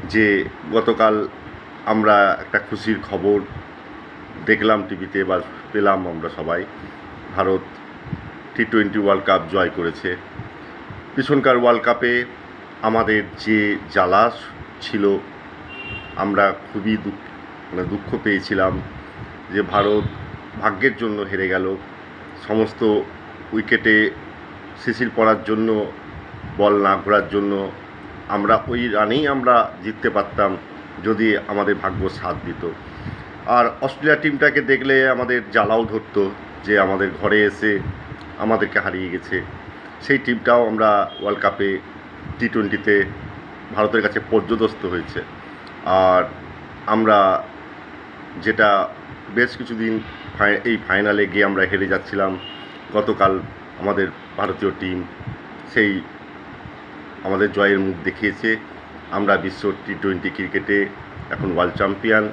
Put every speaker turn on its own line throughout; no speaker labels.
যে গতকাল আমরা একটা খুশির খবর দেখলাম টিভিতে বা পেলাম আমরা সবাই, ভারত টি-20 ওয়ার্ল্ড কাপ জয় করেছে। পিছনকার ওয়ার্ল্ড কাপে আমাদের যে জ্বালা ছিল, আমরা খুবই দুঃখ পেয়েছিলাম যে ভারত ভাগ্যের জন্য হেরে গেল। সমস্ত উইকেটে শিশির পড়ার জন্য, বল না ঘোরার জন্য আমরা ওই রানেই আমরা জিততে পারতাম যদি আমাদের ভাগ্য সাথ দিত। আর অস্ট্রেলিয়া টিমটাকে দেখলে আমাদের জ্বালাও ধরতো যে আমাদের ঘরে এসে আমাদেরকে হারিয়ে গেছে। সেই টিমটাও আমরা ওয়ার্ল্ড কাপে টি-20তে ভারতের কাছে পর্যদস্ত হয়েছে। আর আমরা যেটা বেশ কিছুদিন এই ফাইনালে গিয়ে আমরা হেরে যাচ্ছিলাম, গতকাল আমাদের ভারতীয় টিম সেই আমাদের জয়ের মুখ দেখিয়েছে। আমরা বিশ্ব টি-20 ক্রিকেটে এখন ওয়ার্ল্ড চ্যাম্পিয়ন।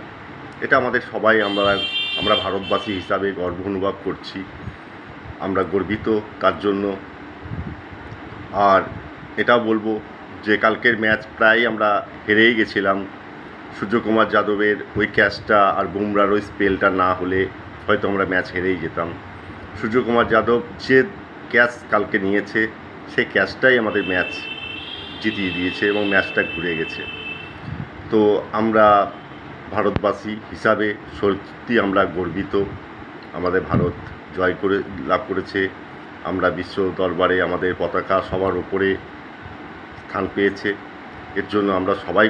এটা আমাদের সবাই আমরা ভারতবাসী হিসাবে গর্ব অনুভব করছি, আমরা গর্বিত তার জন্য। আর এটাও বলবো যে কালকের ম্যাচ প্রায় আমরা হেরেই গেছিলাম। সূর্যকুমার যাদবের ওই ক্যাচটা আর বুমরার ওই স্পেলটা না হলে হয়তো আমরা ম্যাচ হেরেই যেতাম। সূর্যকুমার যাদব যে ক্যাচ কালকে নিয়েছে, সেই ক্যাচটাই আমাদের ম্যাচ জিতিয়ে দিয়েছে এবং ম্যাচটা ঘুরে গেছে। তো আমরা ভারতবাসী হিসাবে সত্যি আমরা গর্বিত। আমাদের ভারত জয় করে লাভ করেছে। আমরা বিশ্ব দরবারে আমাদের পতাকা সবার উপরে স্থান পেয়েছে। এর জন্য আমরা সবাই